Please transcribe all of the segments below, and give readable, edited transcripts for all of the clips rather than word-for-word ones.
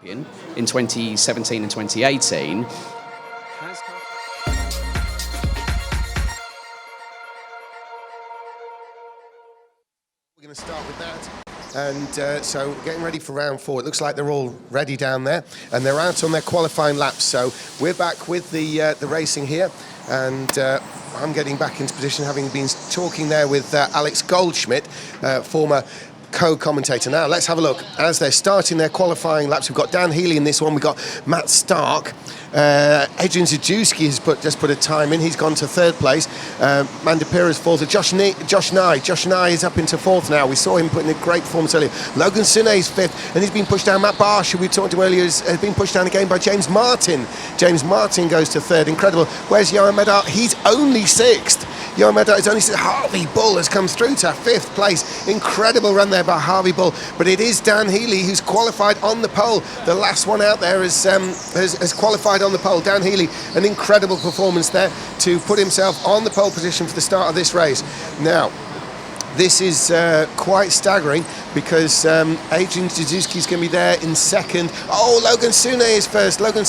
in 2017 and 2018. We're going to start with that. And so getting ready for round 4. It looks like they're all ready down there, and they're out on their qualifying laps. So we're back with the racing here, and I'm getting back into position, having been talking there with Alex Goldschmidt, former co-commentator. Now let's have a look as they're starting their qualifying laps. We've got Dan Healy in this one. We've got Matt Stark. Adrian Zajewski has just put a time in. He's gone to 3rd place. Mandipira's 4th. Josh Nye is up into 4th now. We saw him putting a great performance earlier. Logan Sune's 5th, and he's been pushed down. Matt Barsh, who we talked to earlier, has been pushed down again by James Martin. James Martin goes to 3rd. Incredible. Where's Johan Medart? He's only 6th. Johan Medart is only 6th. Harvey Bull has come through to 5th place. Incredible run there by Harvey Bull. But it is Dan Healy who's qualified on the pole. The last one out there has qualified on the pole. Dan Healy, an incredible performance there to put himself on the pole position for the start of this race. Now, this is quite staggering because Adrian Zajewski is going to be there in 2nd. Oh, Logan Sune is 1st. Logan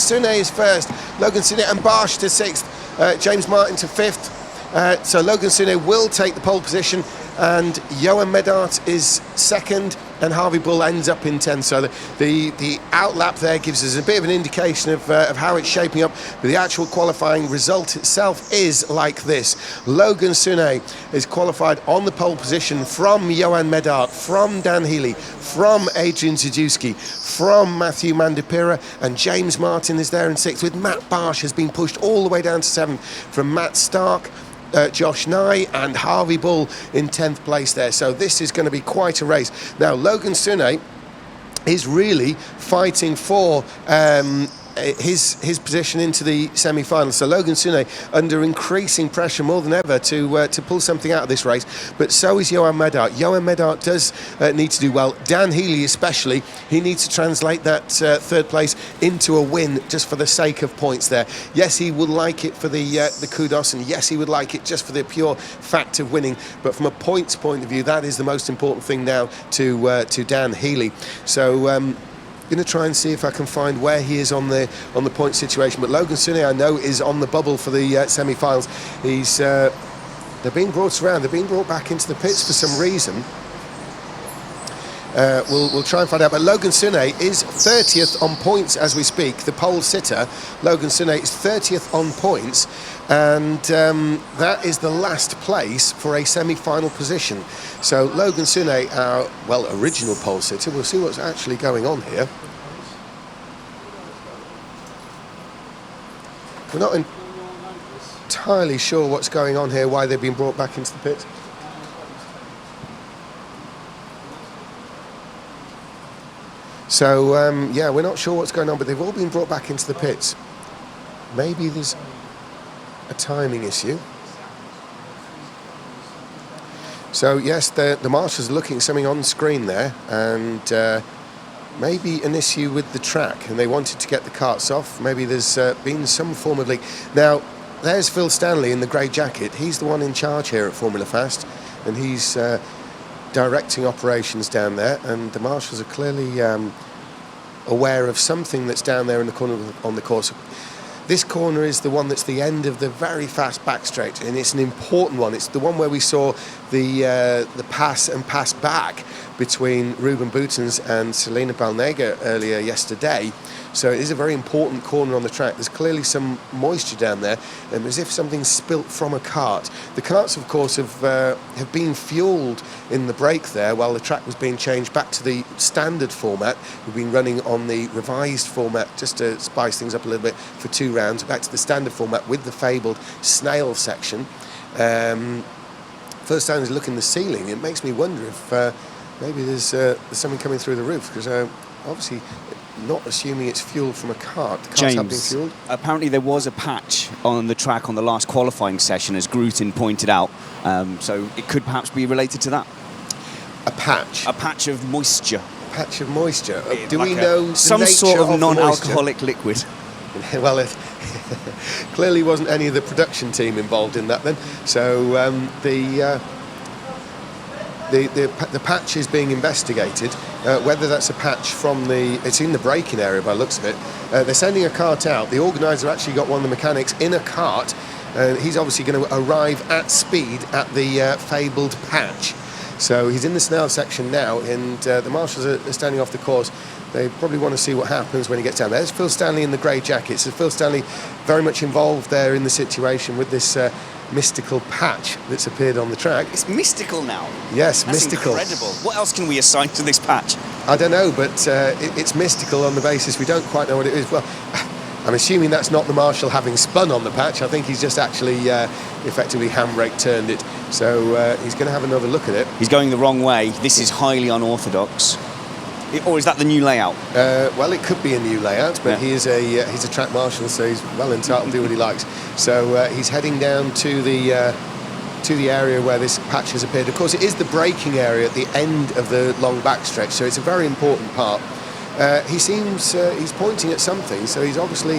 Sune and Barsh to 6th. James Martin to 5th. So Logan Sune will take the pole position, and Johan Medart is 2nd, and Harvey Bull ends up in 10th. So the outlap there gives us a bit of an indication of how it's shaping up, but the actual qualifying result itself is like this. Logan Sune is qualified on the pole position from Johan Medart, from Dan Healy, from Adrian Zajewski, from Matthew Mandipira, and James Martin is there in 6th, with Matt Barsh has been pushed all the way down to 7th from Matt Stark, Josh Nye and Harvey Bull in 10th place there. So this is going to be quite a race. Now Logan Sune is really fighting for his position into the semi-final. So Logan Sune under increasing pressure more than ever to pull something out of this race, but so is Johan Medart. Johan Medart does need to do well. Dan Healy especially, he needs to translate that 3rd place into a win just for the sake of points there. Yes, he would like it for the kudos, and yes, he would like it just for the pure fact of winning, but from a points point of view, that is the most important thing now to Dan Healy. So going to try and see if I can find where he is on the point situation, but Logan Sune I know is on the bubble for the semi-finals. He's they're being brought around, they're being brought back into the pits for some reason. We'll try and find out, but Logan Sune is 30th on points as we speak. The pole sitter Logan Sune is 30th on points, and that is the last place for a semi-final position. So Logan Sune, our original pole sitter, we'll see what's actually going on here. We're not entirely sure what's going on here, why they've been brought back into the pit. So, yeah, we're not sure what's going on, but they've all been brought back into the pits. Maybe there's a timing issue. So, yes, the marshals are looking at something on screen there, and maybe an issue with the track, and they wanted to get the carts off. Maybe there's been some form of leak. Now, there's Phil Stanley in the grey jacket. He's the one in charge here at Formula Fast, and he's directing operations down there, and the marshals are clearly aware of something that's down there in the corner on the course. This corner is the one that's the end of the very fast back straight, and it's an important one. It's the one where we saw the pass and pass back between Ruben Boutens and Selena Balnega earlier yesterday. So it is a very important corner on the track. There's clearly some moisture down there, as if something spilt from a kart. The karts, of course, have been fueled in the break there while the track was being changed back to the standard format. We've been running on the revised format just to spice things up a little bit for 2 rounds, back to the standard format with the fabled snail section. First time I look in the ceiling, it makes me wonder if maybe there's something coming through the roof, because obviously not assuming it's fueled from a kart. The karts have been fueled. Apparently there was a patch on the track on the last qualifying session, as Grootin pointed out, so it could perhaps be related to that. A patch? A patch of moisture. A patch of moisture. Do like we know some sort of non-alcoholic liquid? Well, it clearly wasn't any of the production team involved in that then. So the patch is being investigated. Whether that's a patch from it's in the braking area by the looks of it. They're sending a cart out. The organiser actually got one of the mechanics in a cart. He's obviously going to arrive at speed at the fabled patch. So he's in the Snell section now, and the marshals are standing off the course. They probably want to see what happens when he gets down there. There's Phil Stanley in the grey jacket. So Phil Stanley very much involved there in the situation with this mystical patch that's appeared on the track. It's mystical now. Yes, That's mystical. incredible. What else can we assign to this patch? I don't know, but it's mystical on the basis we don't quite know what it is. Well, I'm assuming that's not the marshal having spun on the patch. I think he's just actually effectively handbrake turned it. So he's going to have another look at it. He's going the wrong way. This is highly unorthodox. Or is that the new layout? Well, it could be a new layout, but he's a track marshal, so he's well entitled to do what he likes. So he's heading down to the area where this patch has appeared. Of course, it is the braking area at the end of the long backstretch, so it's a very important part. He seems he's pointing at something, so he's obviously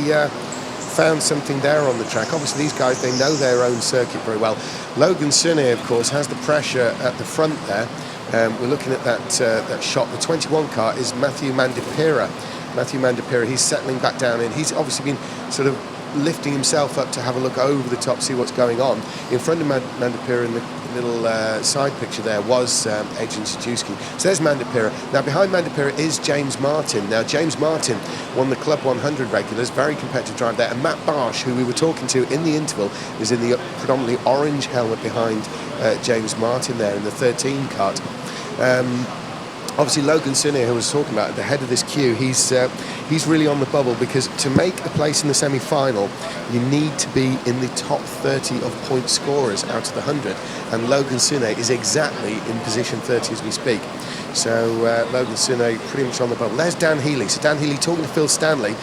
found something there on the track. Obviously, these guys, they know their own circuit very well. Logan Sune, of course, has the pressure at the front there. We're looking at that shot. The 21 car is Matthew Mandipira. Matthew Mandipira, he's settling back down in. He's obviously been sort of lifting himself up to have a look over the top, see what's going on. In front of Mandipira in the little side picture there was Adrian Sajewski. So there's Mandipira. Now behind Mandipira is James Martin. Now James Martin won the Club 100 regulars, very competitive drive there. And Matt Barsh, who we were talking to in the interval, is in the predominantly orange helmet behind James Martin there in the 13 kart. Obviously Logan Sune, who I was talking about at the head of this queue, he's really on the bubble, because to make a place in the semi-final you need to be in the top 30 of point scorers out of the 100, and Logan Sune is exactly in position 30 as we speak. So Logan Sune pretty much on the bubble. There's Dan Healy. So Dan Healy talking to Phil Stanley.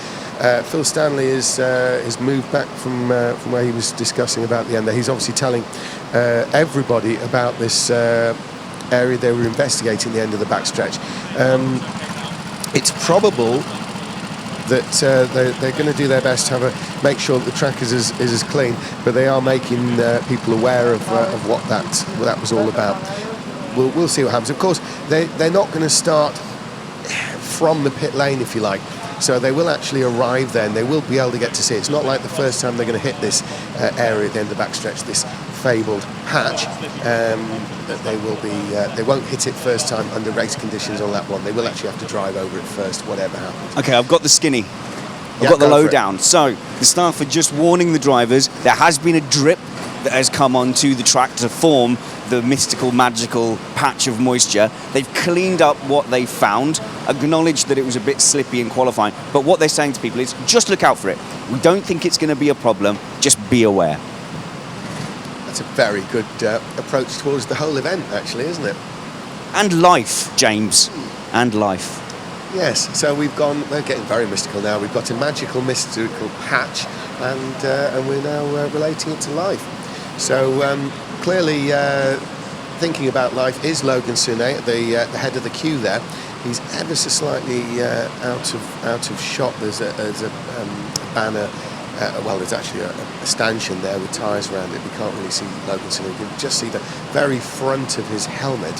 Phil Stanley has moved back from where he was discussing about the end there. He's obviously telling everybody about this area they were investigating the end of the backstretch. It's probable that they're going to do their best to make sure that the track is as clean, but they are making people aware of what that was all about. We'll see what happens. Of course, they're not going to start from the pit lane, if you like. So they will actually arrive there, and they will be able to get to see it. It's not like the first time they're going to hit this area at the end of the backstretch, this fabled patch. That they will be. They won't hit it first time under race conditions on that one. They will actually have to drive over it first, whatever happens. Okay, I've got the skinny. I've got the lowdown. So the staff are just warning the drivers. There has been a drip that has come onto the track to form the mystical, magical patch of moisture. They've cleaned up what they found, acknowledged that it was a bit slippy in qualifying, but what they're saying to people is just look out for it. We don't think it's going to be a problem, just be aware. That's a very good approach towards the whole event, actually, isn't it? And life, James, and life. Yes, so we're getting very mystical now. We've got a magical, mystical patch, and we're now relating it to life. So clearly thinking about life is Logan Sune at the head of the queue there. He's ever so slightly out of shot. There's a banner. Well, there's actually a stanchion there with tyres around it. We can't really see Logan Sune. You can just see the very front of his helmet.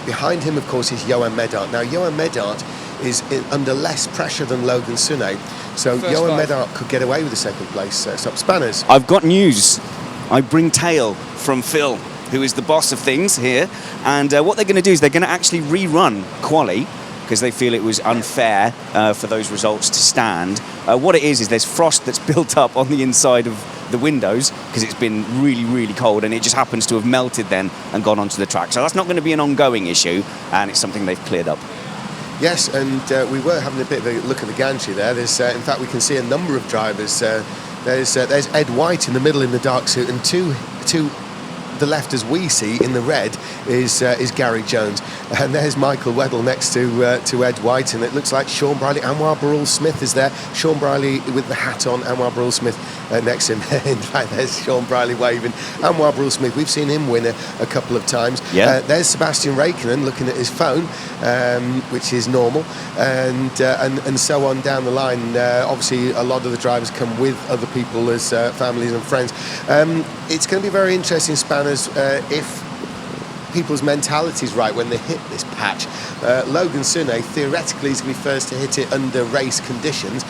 Behind him, of course, is Johan Medart. Now, Johan Medart is under less pressure than Logan Sune, so Johan Medart could get away with the second place. Stop spanners. I've got news. I bring tail from Phil, who is the boss of things here, and what they're going to do is they're going to actually rerun quali, because they feel it was unfair for those results to stand. What it is there's frost that's built up on the inside of the windows because it's been really, really cold, and it just happens to have melted then and gone onto the track. So that's not going to be an ongoing issue, and it's something they've cleared up. Yes, and we were having a bit of a look at the gantry there. There's, in fact, we can see a number of drivers. There's Ed White in the middle in the dark suit, and to the left, as we see in the red, is Gary Jones, and there's Michael Weddle next to Ed White, and it looks like Sean Briley. Anwar Barul Smith is there. Sean Briley with the hat on. Anwar Barul Smith next to him. In fact, there's Sean Briley waving. Anwar Barul Smith, we've seen him win a couple of times. Yeah. There's Sebastian Räikkönen looking at his phone, which is normal, and so on down the line. Obviously, a lot of the drivers come with other people as families and friends. It's going to be very interesting, Spanners, if people's mentalities right when they hit this patch. Logan Sune theoretically is going to be first to hit it under race conditions,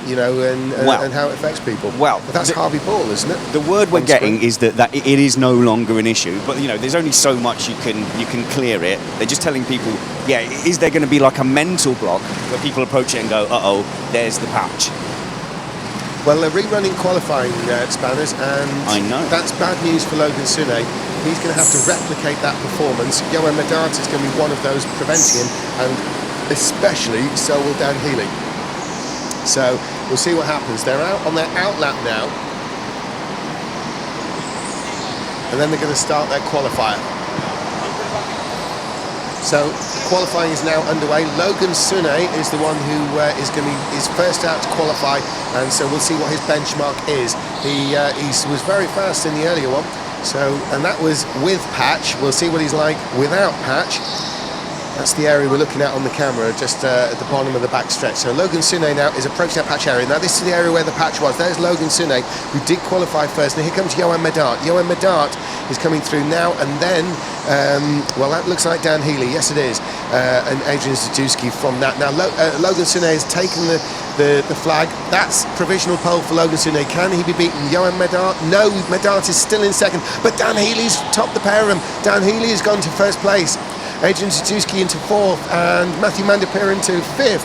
you know, and how it affects people. Well, but that's Harvey Ball, isn't it? The word we're getting is that it is no longer an issue. But you know, there's only so much you can clear it. They're just telling people, yeah, is there going to be like a mental block where people approach it and go, uh-oh, there's the patch? Well, they're rerunning qualifying, Spanners, and I know that's bad news for Logan Sune. He's going to have to replicate that performance. Johan Medart is going to be one of those preventing him, and especially so will Dan Healy. So we'll see what happens. They're out on their outlap now, and then they're going to start their qualifier. So qualifying is now underway. Logan Sune is the one who is first out to qualify, and so we'll see what his benchmark is. He was very fast in the earlier one, and that was with patch. We'll see what he's like without patch. That's the area we're looking at on the camera, just at the bottom of the back stretch. So Logan Sune now is approaching that patch area. Now this is the area where the patch was. There's Logan Sune, who did qualify first. Now here comes Johan Medart. Johan Medart is coming through now, and then, well, that looks like Dan Healy. Yes, it is. And Adrian Zajewski from that. Now Logan Sune has taken the flag. That's provisional pole for Logan Sune. Can he be beaten? Johan Medart? No, Medart is still in second, but Dan Healy's topped the pair of them. Dan Healy has gone to first place. Adrian Zajewski into fourth, and Matthew Mandipir into fifth.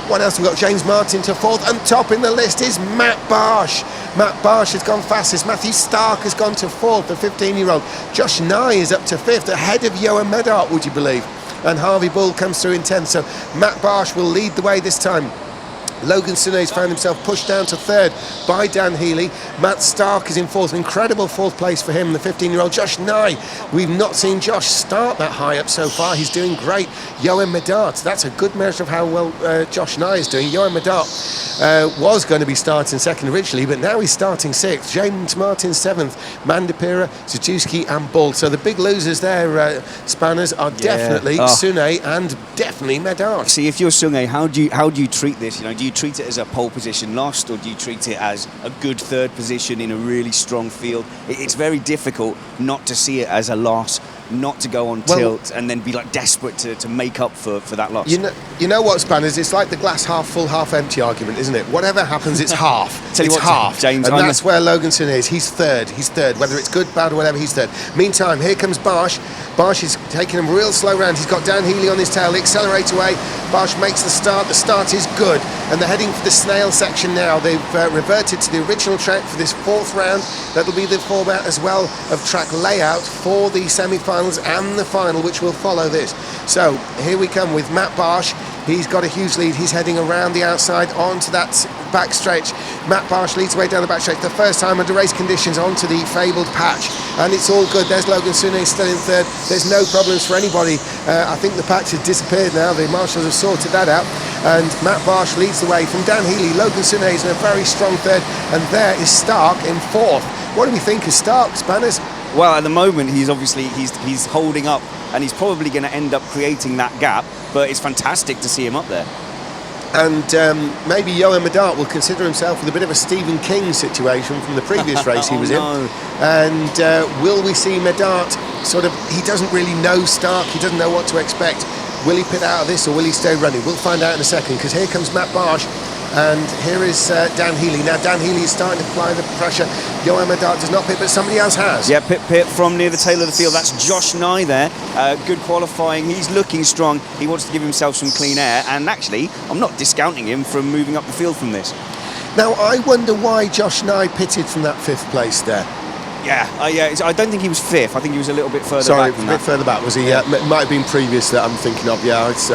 What else have we got? James Martin to fourth, and top in the list is Matt Barsh. Matt Barsh has gone fastest. Matthew Stark has gone to fourth, the 15-year-old. Josh Nye is up to fifth, ahead of Johan Medart, would you believe? And Harvey Bull comes through in 10th, so Matt Barsh will lead the way this time. Logan Sune's found himself pushed down to third by Dan Healy. Matt Stark is in fourth, an incredible fourth place for him, the 15-year-old. Josh Nye, we've not seen Josh start that high up so far. He's doing great. Johan Medart, that's a good measure of how well Josh Nye is doing. Johan Medart was going to be starting second originally, but now he's starting sixth. James Martin seventh, Mandipira, Zajewski and Bull. So the big losers there, Spanners, are definitely Sune and definitely Medart. See, if you're Sune, how do you treat this? You know, do you treat it as a pole position lost, or do you treat it as a good third position in a really strong field? It's very difficult not to see it as a loss, not to go on tilt and then be like desperate to make up for that loss. You know what, Spanners? It's like the glass half full, half empty argument, isn't it? Whatever happens, it's half. It's half, James. And that's where Logan Sune is. He's third. Whether it's good, bad, or whatever, he's third. Meantime, here comes Barsh. Barsh is taking him real slow round. He's got Dan Healy on his tail. He accelerates away. Barsh makes the start. The start is good. And they're heading for the snail section now. They've reverted to the original track for this fourth round. That'll be the format as well of track layout for the semi-finals and the final, which will follow this. So here we come with Matt Barsh. He's got a huge lead. He's heading around the outside onto that back stretch. Matt Barsh leads away down the back stretch. The first time under race conditions onto the fabled patch. And it's all good. There's Logan Sune still in third. There's no problems for anybody. I think the patch has disappeared now. The marshals have sorted that out. And Matt Barsh leads the way from Dan Healy. Logan Sune is in a very strong third. And there is Stark in fourth. What do we think of Stark, Spanners? Well, at the moment, he's obviously he's holding up, and he's probably going to end up creating that gap. But it's fantastic to see him up there. And maybe Johan Medart will consider himself with a bit of a Stephen King situation from the previous race he was in. And will we see Medart sort of, he doesn't really know Stark, he doesn't know what to expect. Will he pit out of this or will he stay running? We'll find out in a second, because here comes Matt Barsh. And here is Dan Healy. Now Dan Healy is starting to apply the pressure. Johan Medart does not pit, but somebody else has. Yeah, pit from near the tail of the field. That's Josh Nye there. Good qualifying. He's looking strong. He wants to give himself some clean air. And actually, I'm not discounting him from moving up the field from this. Now, I wonder why Josh Nye pitted from that fifth place there. Yeah, I don't think he was fifth. I think he was a little bit further back than that. Sorry, a bit further back, was he? It might have been previous that I'm thinking of. Yeah, it's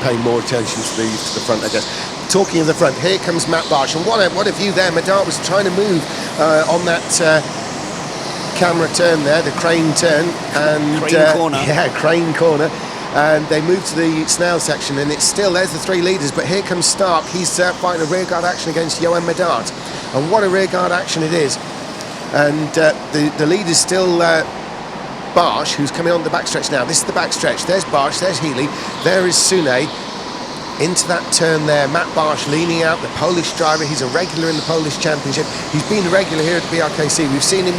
paying more attention to the front, I guess. Talking of the front, here comes Matt Barsh, and what a view there. Medart was trying to move on that camera turn there, the crane turn, and crane corner. Yeah, crane corner. And they moved to the snail section, and it's still, there's the three leaders, but here comes Stark. He's fighting a rearguard action against Johan Medart, and what a rearguard action it is. And the lead is still Barsh, who's coming on the backstretch now. This is the backstretch. There's Barsh, there's Healy, there is Sune. into that turn there. Matt Barsh leaning out, the Polish driver. He's a regular in the Polish Championship. He's been a regular here at the BRKC. We've seen him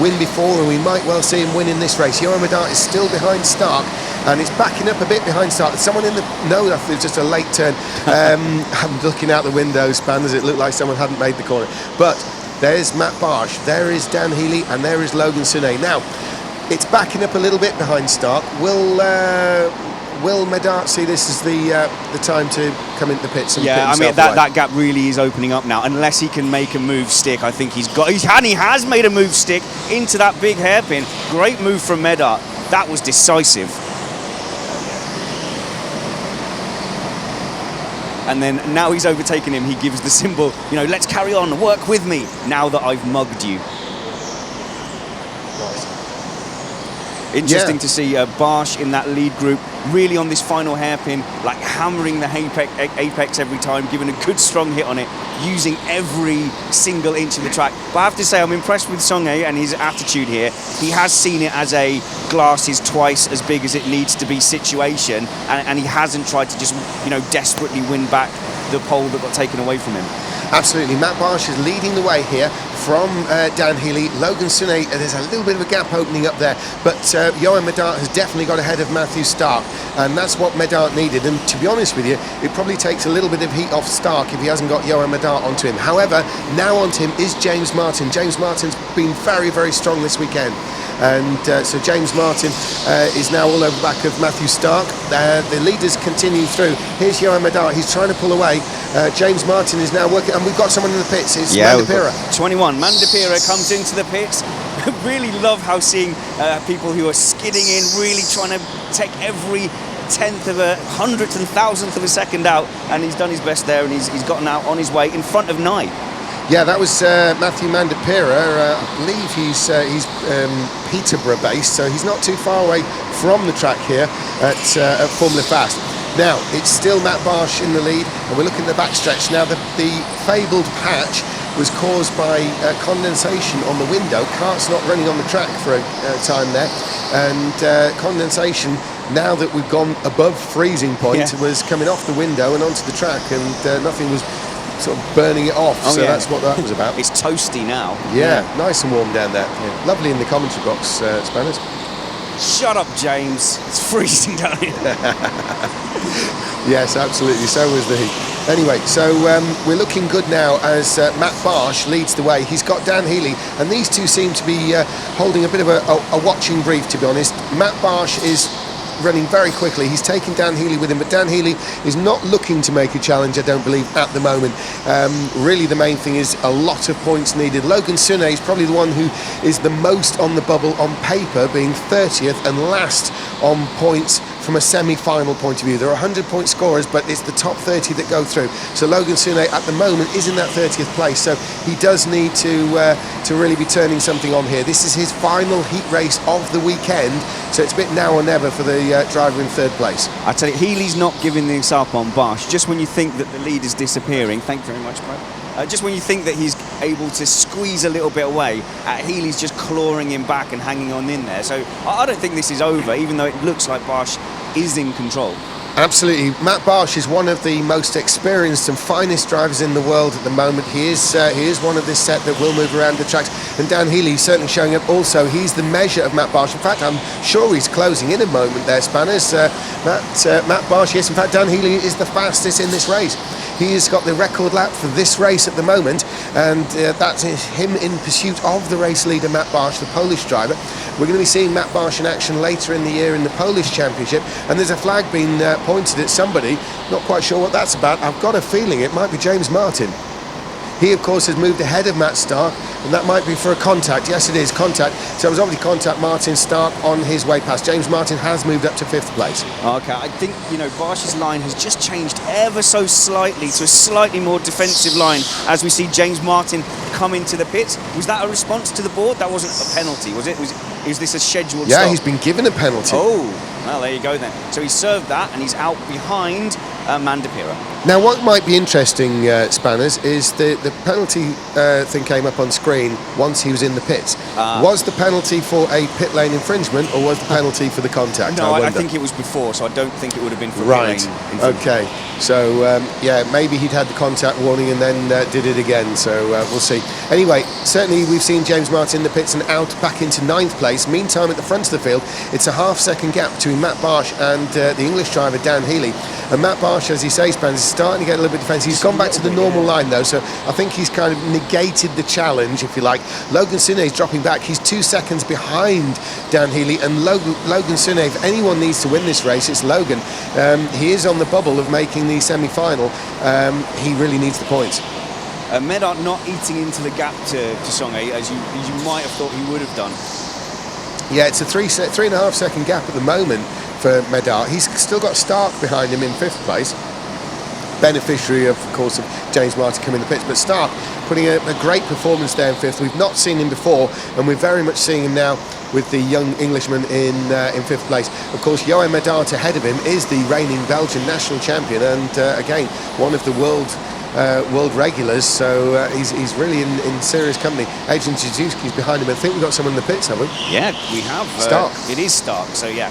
win before, and we might well see him win in this race. Johan Medart is still behind Stark, and it's backing up a bit behind Stark. There's someone in the... No, it was just a late turn. I'm looking out the window, Spanners. It looked like someone hadn't made the corner. But there's Matt Barsh, there is Dan Healy, and there is Logan Sune. Now, it's backing up a little bit behind Stark. Will Medart see this as the time to come into the pits and yeah, pit I mean, himself away? that gap really is opening up now. Unless he can make a move stick, I think he has made a move stick into that big hairpin. Great move from Medart. That was decisive. And then now he's overtaken him, he gives the symbol, you know, let's carry on, work with me, now that I've mugged you. Interesting to see Barsh in that lead group, really on this final hairpin, like hammering the apex every time, giving a good strong hit on it, using every single inch of the track. But I have to say, I'm impressed with Songe and his attitude here. He has seen it as a glass is twice as big as it needs to be situation, and he hasn't tried to just, you know, desperately win back the pole that got taken away from him. Absolutely. Matt Barsh is leading the way here from Dan Healy. Logan Sune, there's a little bit of a gap opening up there, but Johan Medart has definitely got ahead of Matthew Stark, and that's what Medart needed. And to be honest with you, it probably takes a little bit of heat off Stark if he hasn't got Johan Medart onto him. However, now onto him is James Martin. James Martin's been very, very strong this weekend. And so James Martin is now all over the back of Matthew Stark. The leaders continue through. Here's Johan Medart. He's trying to pull away. James Martin is now working, and we've got someone in the pits. It's Mandipira. 21. Mandipira comes into the pits. Really love how seeing people who are skidding in, really trying to take every tenth of a hundredth and thousandth of a second out, and he's done his best there, and he's gotten out on his way in front of Nye. Yeah, that was Matthew Mandipira. I believe he's Peterborough based, so he's not too far away from the track here at Formula Fast. Now, it's still Matt Barsh in the lead, and we're looking at the backstretch. Now, the fabled patch was caused by condensation on the window. Kart's not running on the track for a time there, and condensation, now that we've gone above freezing point, was coming off the window and onto the track, and nothing was sort of burning it off, so that's what that was about. It's toasty now. Yeah, nice and warm down there. Yeah. Lovely in the commentary box, Spanners. Shut up, James. It's freezing down here. Yes, absolutely. So was the heat. Anyway, so we're looking good now as Matt Barsh leads the way. He's got Dan Healy, and these two seem to be holding a bit of a watching brief, to be honest. Matt Barsh is running very quickly. He's taking Dan Healy with him, but Dan Healy is not looking to make a challenge, I don't believe, at the moment. Really, the main thing is a lot of points needed. Logan Sune is probably the one who is the most on the bubble on paper, being 30th and last on points from a semi-final point of view. There are 100-point scorers, but it's the top 30 that go through. So Logan Sune at the moment is in that 30th place, so he does need to really be turning something on here. This is his final heat race of the weekend, so it's a bit now or never for the driver in third place. I tell you, Healy's not giving this up on Barsh. Just when you think that the lead is disappearing, thank you very much, bro. Just when you think that he's able to squeeze a little bit away, Healy's just clawing him back and hanging on in there. So I don't think this is over, even though it looks like Barsh is in control. Absolutely. Matt Barsh is one of the most experienced and finest drivers in the world at the moment. He is one of this set that will move around the tracks. And Dan Healy certainly showing up also. He's the measure of Matt Barsh. In fact, I'm sure he's closing in a moment there, Spanners. Matt Barsh, yes, in fact, Dan Healy is the fastest in this race. He has got the record lap for this race at the moment, and that's him in pursuit of the race leader, Matt Barsh, the Polish driver. We're going to be seeing Matt Barsh in action later in the year in the Polish Championship, and there's a flag being pointed at somebody. Not quite sure what that's about. I've got a feeling it might be James Martin. He, of course, has moved ahead of Matt Stark, and that might be for a contact. Yes, it is, contact. So it was obviously contact Martin Stark on his way past. James Martin has moved up to 5th place. Okay, I think, you know, Barsh's line has just changed ever so slightly to a slightly more defensive line as we see James Martin come into the pits. Was that a response to the board? That wasn't a penalty, was it? Is this a scheduled stop? Yeah, he's been given a penalty. Oh, well, there you go then. So he served that, and he's out behind Mandipira. Now, what might be interesting, Spanners, is the penalty thing came up on screen once he was in the pits. Was the penalty for a pit lane infringement, or was the penalty for the contact? No, I think it was before, so I don't think it would have been for right. pit lane infringement. Okay, so yeah, maybe he'd had the contact warning and then did it again, so we'll see. Anyway, certainly we've seen James Martin in the pits and out back into 9th place. Meantime, at the front of the field, it's a half-second gap between Matt Barsh and the English driver, Dan Healy. And Matt Barsh, as he says, Spans, is starting to get a little bit defensive. He's gone back to the normal line, though, so I think he's kind of negated the challenge, if you like. Logan Sune is dropping back. He's 2 seconds behind Dan Healy, and Logan Sune, if anyone needs to win this race, it's Logan. He is on the bubble of making the semi-final. He really needs the points. Medard not eating into the gap to Songe, as you might have thought he would have done. Yeah, it's a 3.5 second gap at the moment for Medard. He's still got Stark behind him in 5th place. Beneficiary, of course, of James Martin coming in the pits, but Stark putting a great performance there in 5th. We've not seen him before, and we're very much seeing him now with the young Englishman in 5th place. Of course, Johan Medard ahead of him is the reigning Belgian national champion, and again, one of the world regulars, so he's really in serious company. Adrian Jajewski's behind him. I think we've got someone in the pits, have we? Yeah, we have. Stark. It is Stark, so yeah.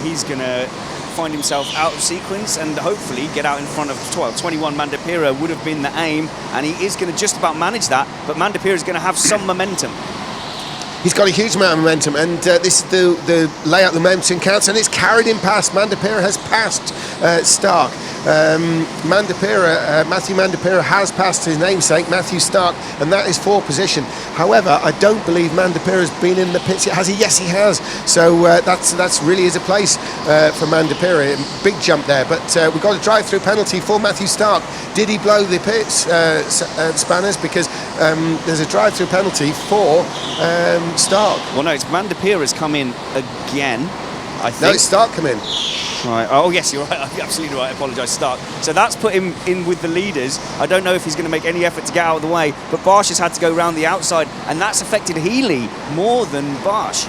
He's going to find himself out of sequence and hopefully get out in front of 21 Mandipira would have been the aim, and he is going to just about manage that, but Mandipira is going to have some momentum. He's got a huge amount of momentum, and this is the layout, the momentum counts, and it's carried him past. Mandipira has passed Stark. Matthew Mandipira has passed his namesake, Matthew Stark, and that is 4th position. However, I don't believe Mandipira has been in the pits yet, has he? Yes, he has. So that's really is a place for Mandipira. Big jump there, but we've got a drive-through penalty for Matthew Stark. Did he blow the pits, Spanners? Because there's a drive-through penalty for Stark. Well, no, it's Mandipira's come in again, I think. No, it's Stark come in. Right. Oh, yes, you're right. You're absolutely right. I apologise, Stark. So that's put him in with the leaders. I don't know if he's going to make any effort to get out of the way, but Barsh has had to go round the outside, and that's affected Healy more than Barsh.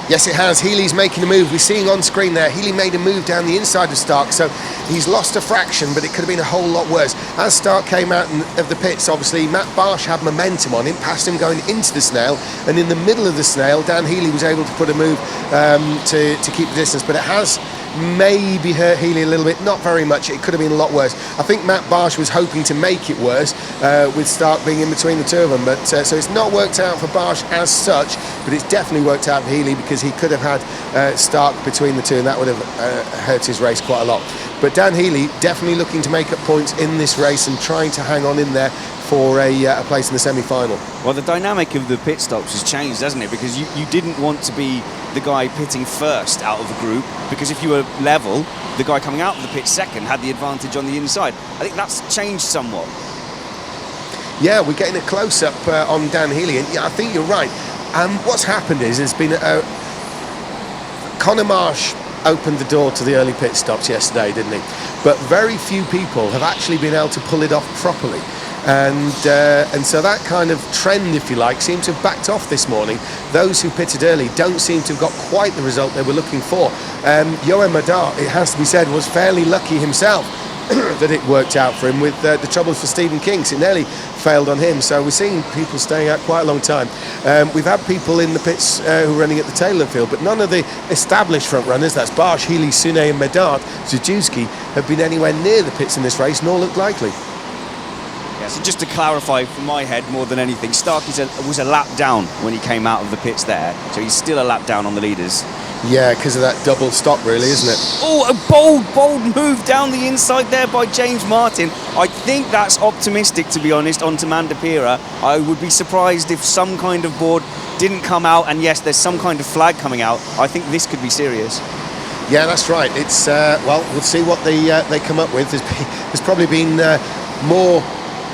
Yes, it has. Healy's making a move. We're seeing on screen there, Healy made a move down the inside of Stark, so he's lost a fraction, but it could have been a whole lot worse. As Stark came out of the pits, obviously, Matt Barsh had momentum on him, past him going into the snail, and in the middle of the snail, Dan Healy was able to put a move to keep the distance, but it has maybe hurt Healy a little bit, not very much. It could have been a lot worse. I think Matt Barsh was hoping to make it worse with Stark being in between the two of them, but so it's not worked out for Barsh as such, but it's definitely worked out for Healy because he could have had Stark between the two, and that would have hurt his race quite a lot. But Dan Healy definitely looking to make up points in this race and trying to hang on in there for a place in the semi-final. Well, the dynamic of the pit stops has changed, hasn't it? Because you didn't want to be the guy pitting first out of the group, because if you were level, the guy coming out of the pit second had the advantage on the inside. I think that's changed somewhat. Yeah, we're getting a close-up on Dan Healy, and yeah, I think you're right. What's happened is there's been Conor Marsh opened the door to the early pit stops yesterday, didn't he? But very few people have actually been able to pull it off properly. And so that kind of trend, if you like, seemed to have backed off this morning. Those who pitted early don't seem to have got quite the result they were looking for. Johan Medard, it has to be said, was fairly lucky himself that it worked out for him with the troubles for Stephen King. It nearly failed on him, so we're seeing people staying out quite a long time. We've had people in the pits who are running at the tail of the field, but none of the established front runners, that's Barsh, Healy, Sune and Medard, Zajewski, have been anywhere near the pits in this race, nor look likely. So just to clarify from my head more than anything, Stark was a lap down when he came out of the pits there, so he's still a lap down on the leaders. Yeah, because of that double stop, really, isn't it? Oh, a bold move down the inside there by James Martin. I think that's optimistic, to be honest, onto Mandipira. I would be surprised if some kind of board didn't come out, and yes, there's some kind of flag coming out. I think this could be serious. Yeah, that's right. It's well, we'll see what they come up with. There's probably been more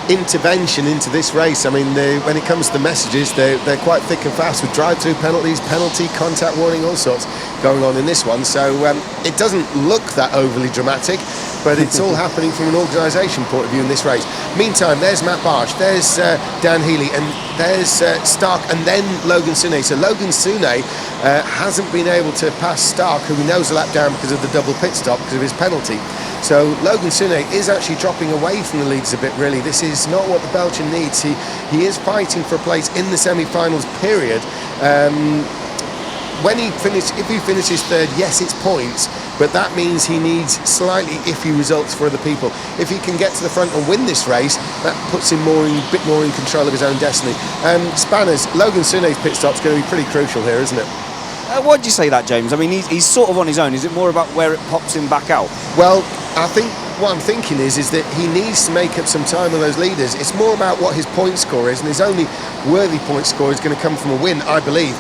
intervention into this race. I mean, when it comes to the messages, they're quite thick and fast with drive-through penalties, penalty, contact warning, all sorts going on in this one. So it doesn't look that overly dramatic, but it's all happening from an organisation point of view in this race. Meantime, there's Matt Barsh, there's Dan Healy, and there's Stark, and then Logan Sune. So Logan Sune hasn't been able to pass Stark, who we know is a lap down because of the double pit stop, because of his penalty. So Logan Sune is actually dropping away from the leaders a bit, really. This is not what the Belgian needs. He is fighting for a place in the semi-finals, period. If he finishes third, yes, it's points, but that means he needs slightly iffy results for other people. If he can get to the front and win this race, that puts him a bit more in control of his own destiny. Spanners, Logan Sune's pit stop's going to be pretty crucial here, isn't it? Why do you say that, James? I mean, he's sort of on his own. Is it more about where it pops him back out? Well, I think what I'm thinking is that he needs to make up some time with those leaders. It's more about what his point score is, and his only worthy point score is going to come from a win, I believe.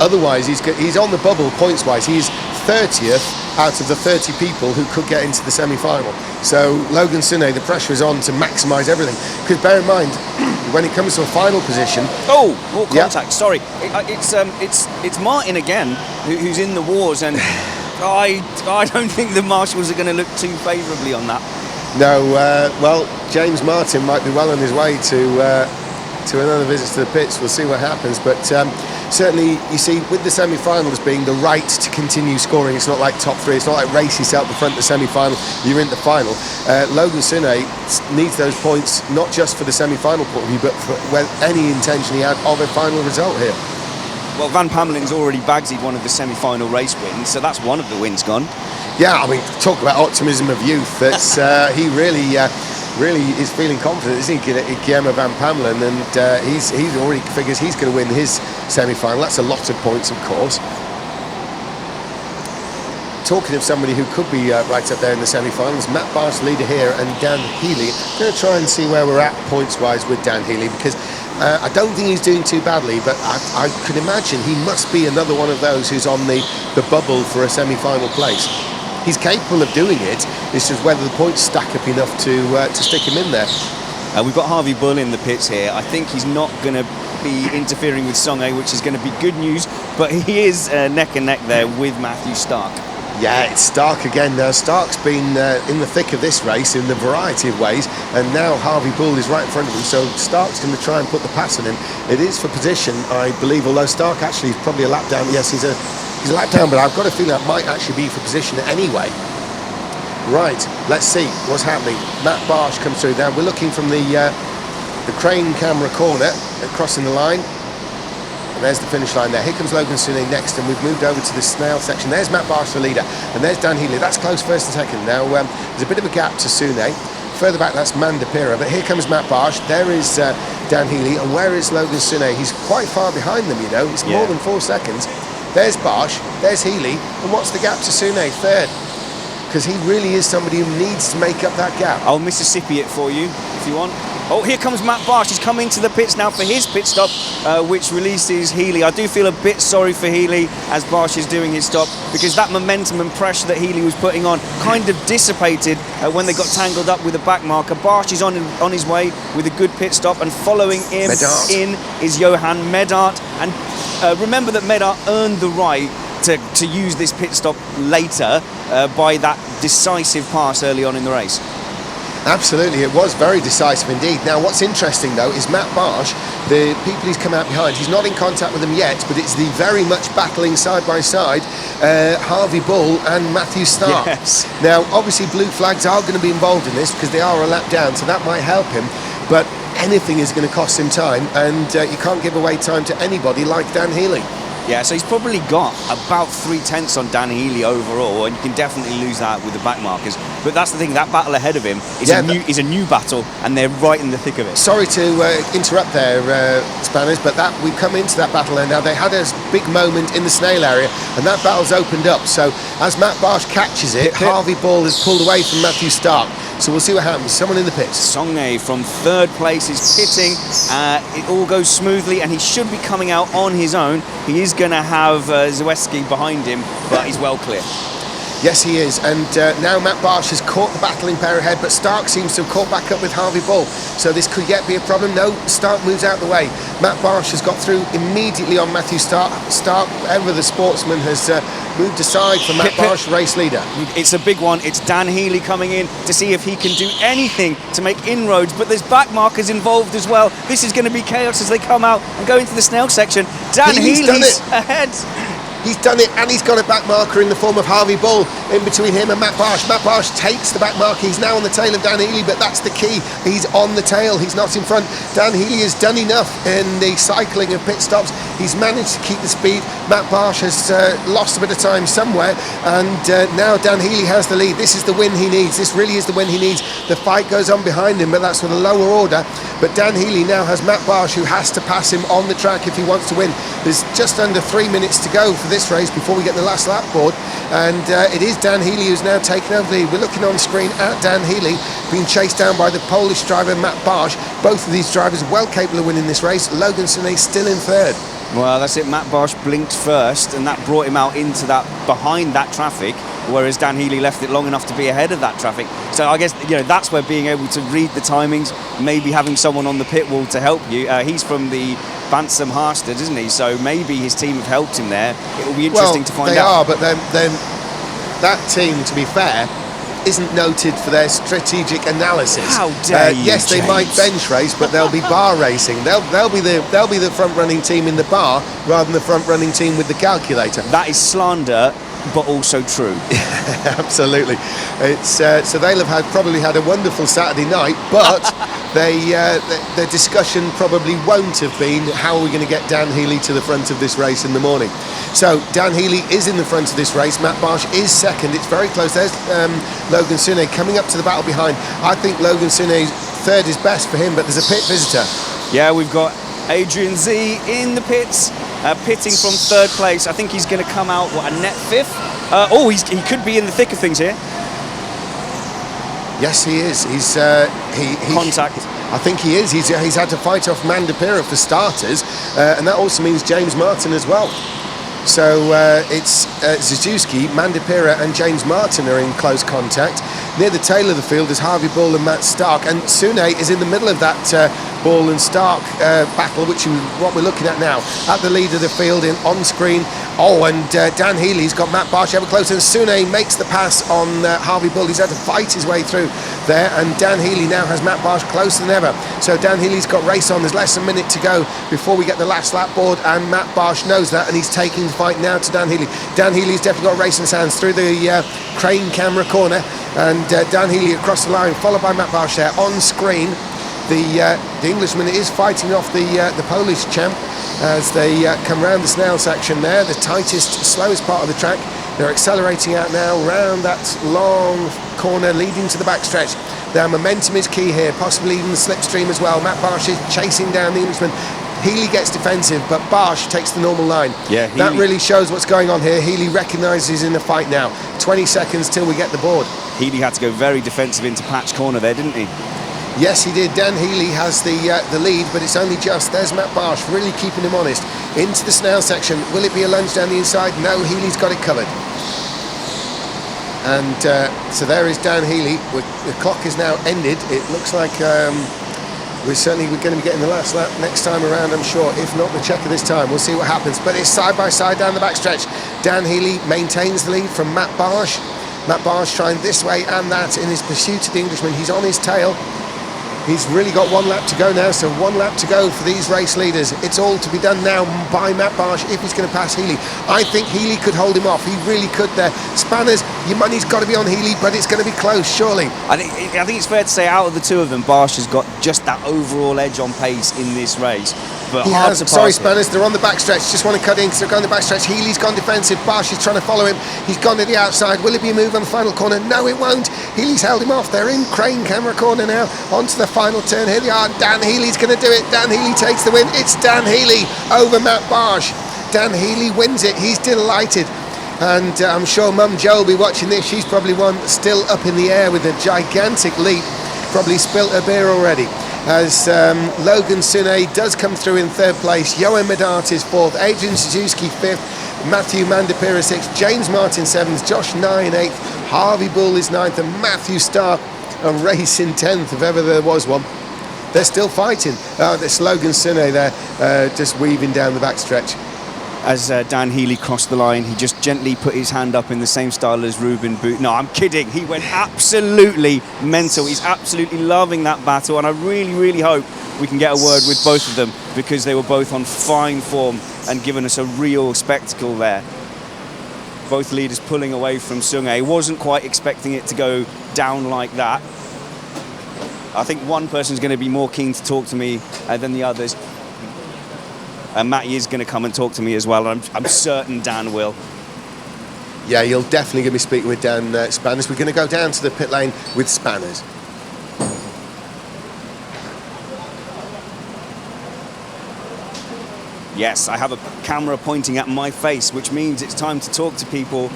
Otherwise, he's on the bubble points-wise. He's 30th out of the 30 people who could get into the semi-final. So Logan Sune, the pressure is on to maximise everything. Because bear in mind, when it comes to a final position... Oh, contact, sorry. It's Martin again, who's in the wars, and I don't think the marshals are going to look too favourably on that. No, well, James Martin might be well on his way to another visit to the pits. We'll see what happens, but certainly, you see, with the semi-finals being the right to continue scoring, it's not like top three, it's not like race yourself the front of the semi-final, you're in the final. Logan Sune needs those points, not just for the semi-final point of view, but for any intention he had of a final result here. Well, Van Pamelen's already bagsied one of the semi-final race wins, so that's one of the wins gone. Yeah, I mean, talk about optimism of youth. That's he really is feeling confident, isn't he, Guillermo Van Pamelen? And he already figures he's going to win his semi-final. That's a lot of points, of course. Talking of somebody who could be right up there in the semi-finals, Matt Barsh, leader here, and Dan Healy. I'm going to try and see where we're at points-wise with Dan Healy, because I don't think he's doing too badly, but I could imagine he must be another one of those who's on the bubble for a semi-final place. He's capable of doing it. It's just whether the points stack up enough to stick him in there. We've got Harvey Bull in the pits here. I think he's not going to be interfering with Songe, which is going to be good news, but he is neck and neck there with Matthew Stark. Yeah, it's Stark again now. Stark's been in the thick of this race in a variety of ways, and now Harvey Bull is right in front of him, so Stark's going to try and put the pass on him. It is for position, I believe, although Stark actually is probably a lap down. Yes, he's a lap down, but I've got a feeling that might actually be for position anyway. Right, let's see what's happening. Matt Barsh comes through. Now we're looking from the crane camera corner, crossing the line. And there's the finish line there. Here comes Logan Sune next, and we've moved over to the snail section. There's Matt Barsh, the leader, and there's Dan Healy. That's close first and second. Now there's a bit of a gap to Sune. Further back, that's Manda Pira, but here comes Matt Barsh. There is Dan Healy, and where is Logan Sune? He's quite far behind them, you know. It's more than 4 seconds. There's Barsh, there's Healy, and what's the gap to Sune? Third. Because he really is somebody who needs to make up that gap. I'll Mississippi it for you, if you want. Oh, here comes Matt Barsh. He's coming to the pits now for his pit stop, which releases Healy. I do feel a bit sorry for Healy as Barsh is doing his stop, because that momentum and pressure that Healy was putting on kind of dissipated when they got tangled up with the back marker. Barsh is on his way with a good pit stop, and following him in is Johan Medart. And remember that Medart earned the right to use this pit stop later by that decisive pass early on in the race. Absolutely, it was very decisive indeed. Now, what's interesting, though, is Matt Barsh, the people he's come out behind, he's not in contact with them yet, but it's the very much battling side by side Harvey Bull and Matthew Stark. Yes. Now, obviously, blue flags are going to be involved in this because they are a lap down, so that might help him, but anything is going to cost him time, and you can't give away time to anybody like Dan Healy. Yeah, so he's probably got about 3/10 on Dan Healy overall, and you can definitely lose that with the back markers. But that's the thing, that battle ahead of him is a new battle, and they're right in the thick of it. Sorry to interrupt there, Spanners, but we've come into that battle now. They had a big moment in the snail area, and that battle's opened up. So as Matt Barsh catches it, Harvey Bull is pulled away from Matthew Stark. So we'll see what happens. Someone in the pits. Songe from third place is pitting. It all goes smoothly, and he should be coming out on his own. He is going to have Zaleski behind him, but he's well clear. Yes, he is. And now Matt Barsh has caught the battling pair ahead, but Stark seems to have caught back up with Harvey Bull. So this could yet be a problem. No, Stark moves out of the way. Matt Barsh has got through immediately on Matthew Stark. Stark, ever the sportsman, has moved aside for Matt Barsh, race leader. It's a big one. It's Dan Healy coming in to see if he can do anything to make inroads, but there's back markers involved as well. This is going to be chaos as they come out and go into the snail section. Dan Healy's ahead. He's done it, and he's got a back marker in the form of Harvey Bull in between him and Matt Barsh. Matt Barsh takes the back marker. He's now on the tail of Dan Healy, but that's the key. He's on the tail. He's not in front. Dan Healy has done enough in the cycling of pit stops. He's managed to keep the speed. Matt Barsh has lost a bit of time somewhere, and now Dan Healy has the lead. This is the win he needs. This really is the win he needs. The fight goes on behind him, but that's with a lower order. But Dan Healy now has Matt Barsh, who has to pass him on the track if he wants to win. There's just under 3 minutes to go for this race before we get the last lap board, and it is Dan Healy who's now taken over the lead. We're looking on screen at Dan Healy being chased down by the Polish driver Matt Barsh. Both of these drivers well capable of winning this race. Logan Sune still in third. Well, that's it. Matt Barsh blinked first, and that brought him out into that, behind that traffic, whereas Dan Healy left it long enough to be ahead of that traffic. So I guess, you know, that's where being able to read the timings, maybe having someone on the pit wall to help you. He's from the Bantam Harstead, isn't he? So maybe his team have helped him there. It will be interesting to find out. They are, but then that team, to be fair, isn't noted for their strategic analysis. How dare you, yes, they James. might bench race, but they'll be bar racing. They'll be the front running team in the bar rather than the front running team with the calculator. That is slander, but also true. Absolutely. It's so they'll have probably had a wonderful Saturday night, but the discussion probably won't have been how are we going to get Dan Healy to the front of this race in the morning. So Dan Healy is in the front of this race. Matt Barsh is second. It's very close. There's Logan Sune coming up to the battle behind. I think Logan Sune's third is best for him, but there's a pit visitor. Yeah, we've got Adrian Z in the pits, pitting from third place. I think he's going to come out, what, a net fifth? He could be in the thick of things here. Yes, he is. He's Contact. I think he is. He's had to fight off Mandipira for starters, and that also means James Martin as well. So it's Zuzewski, Mandipira and James Martin are in close contact. Near the tail of the field is Harvey Bull and Matt Stark, and Sune is in the middle of that Bull and Stark battle, which is what we're looking at now. At the lead of the field in on screen. Oh, and Dan Healy's got Matt Barsh ever closer, and Sune makes the pass on Harvey Bull. He's had to fight his way through there, and Dan Healy now has Matt Barsh closer than ever. So Dan Healy's got race on. There's less than a minute to go before we get the last lap board, and Matt Barsh knows that, and he's taking the fight now to Dan Healy. Dan Healy's definitely got race in his hands through the crane camera corner, and Dan Healy across the line, followed by Matt Barsh there on screen. The Englishman is fighting off the Polish champ as they come round the snail section there, the tightest, slowest part of the track. They're accelerating out now round that long corner leading to the backstretch. Their momentum is key here, possibly even the slipstream as well. Matt Barsh is chasing down the Englishman. Healy gets defensive, but Barsh takes the normal line. Yeah, that really shows what's going on here. Healy recognises he's in the fight now. 20 seconds till we get the board. Healy had to go very defensive into patch corner there, didn't he? Yes, he did. Dan Healy has the lead, but it's only just. There's Matt Barsh really keeping him honest. Into the snail section. Will it be a lunge down the inside? No, Healy's got it covered. And so there is Dan Healy. The clock is now ended. It looks like we're going to be getting the last lap next time around, I'm sure. If not, the checker this time. We'll see what happens. But it's side by side down the backstretch. Dan Healy maintains the lead from Matt Barsh. Matt Barsh trying this way and that in his pursuit of the Englishman. He's on his tail. He's really got 1 lap to go now, so 1 lap to go for these race leaders. It's all to be done now by Matt Barsh if he's going to pass Healy. I think Healy could hold him off. He really could there. Spanners, your money's got to be on Healy, but it's going to be close, surely. I think it's fair to say out of the two of them, Barsh has got just that overall edge on pace in this race. But hard to pass. Sorry, Spanners, they're on the backstretch. Just want to cut in because they're going the backstretch. Healy's gone defensive. Barsh is trying to follow him. He's gone to the outside. Will it be a move on the final corner? No, it won't. Healy's held him off. They're in crane camera corner now. Onto the final turn. Here they are. Dan Healy's going to do it. Dan Healy takes the win. It's Dan Healy over Matt Barsh. Dan Healy wins it. He's delighted. And I'm sure Mum Jo will be watching this. She's probably one still up in the air with a gigantic leap. Probably spilt her beer already. As Logan Sune does come through in third place. Johan Medart is fourth. Adrian Zuzewski fifth. Matthew Mandipira sixth. James Martin seventh. Josh Nye in eighth. Harvey Bull is ninth. And Matthew Stark a race in 10th if ever there was one. They're still fighting. There's Logan Sune there just weaving down the backstretch. As Dan Healy crossed the line, he just gently put his hand up in the same style as Ruben Boot. No, I'm kidding. He went absolutely mental. He's absolutely loving that battle, and I really, really hope we can get a word with both of them because they were both on fine form and given us a real spectacle there. both leaders pulling away from Sunge. Wasn't quite expecting it to go down like that. I think one person's going to be more keen to talk to me than the others. Matty is going to come and talk to me as well. I'm certain Dan will. Yeah, you'll definitely going to be speaking with Dan Spanners. We're going to go down to the pit lane with Spanners. Yes, I have a camera pointing at my face, which means it's time to talk to people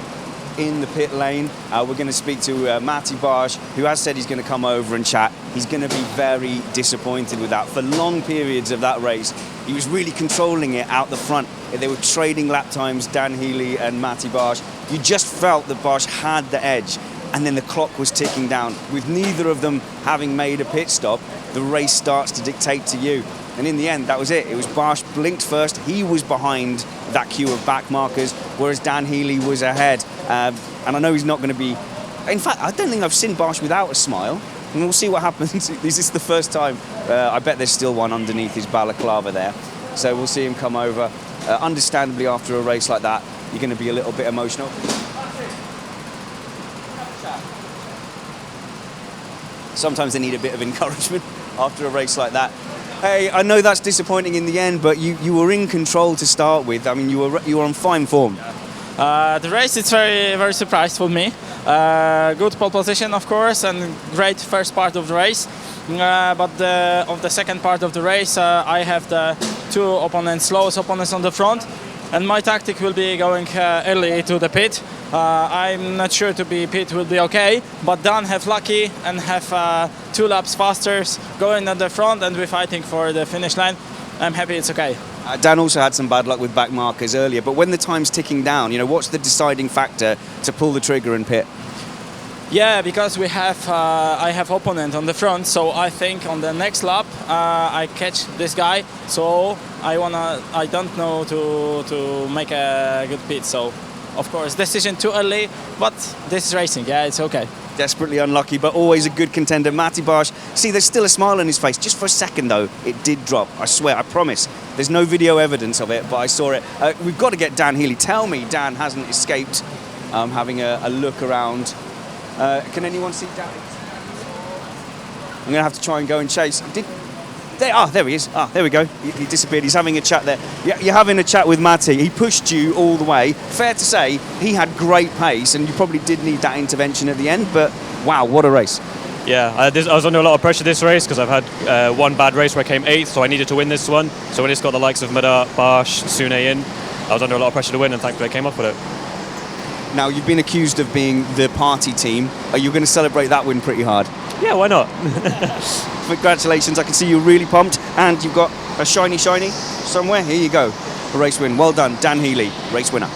in the pit lane. We're going to speak to Matty Barsh, who has said he's going to come over and chat. He's going to be very disappointed with that. For long periods of that race, he was really controlling it out the front. They were trading lap times, Dan Healy and Matty Barsh. You just felt that Barsh had the edge, and then the clock was ticking down. With neither of them having made a pit stop, the race starts to dictate to you. And in the end, that was it. It was Barsh blinked first. He was behind that queue of back markers, whereas Dan Healy was ahead. And I know he's not going to be... In fact, I don't think I've seen Barsh without a smile. And we'll see what happens. This is the first time. I bet there's still one underneath his balaclava there. So we'll see him come over. Understandably, after a race like that, you're going to be a little bit emotional. Sometimes they need a bit of encouragement after a race like that. Hey, I know that's disappointing in the end, but you were in control to start with. I mean, you were on fine form. The race is very surprised for me. Good pole position, of course, and great first part of the race. But of the second part of the race, I have the two opponents, slowest opponents on the front, and my tactic will be going early to the pit. I'm not sure to be pit will be okay, but Dan have lucky and have 2 laps faster going at the front, and we're fighting for the finish line. I'm happy it's okay. Dan also had some bad luck with back markers earlier, but when the time's ticking down, you know, what's the deciding factor to pull the trigger and pit? Yeah, because we have I have opponent on the front, so I think on the next lap I catch this guy. So I don't know to make a good pit. So of course decision too early, but this is racing. Yeah, it's okay. Desperately unlucky, but always a good contender. Matty Barsh, see, there's still a smile on his face. Just for a second, though, it did drop. I swear, I promise. There's no video evidence of it, but I saw it. We've got to get Dan Healy. Tell me Dan hasn't escaped having a look around. Can anyone see Dan? I'm going to have to try and go and chase. There he is. There we go. He disappeared. He's having a chat there. You're having a chat with Matty. He pushed you all the way. Fair to say, he had great pace, and you probably did need that intervention at the end, but wow, what a race. Yeah, I was under a lot of pressure this race because I've had one bad race where I came 8th, so I needed to win this one. So when it's got the likes of Medar, Barsh, Sune in, I was under a lot of pressure to win, and thankfully I came off with it. Now, you've been accused of being the party team. Are you going to celebrate that win pretty hard? Yeah, why not? Congratulations, I can see you're really pumped, and you've got a shiny somewhere. Here you go, a race win. Well done, Dan Healy, race winner.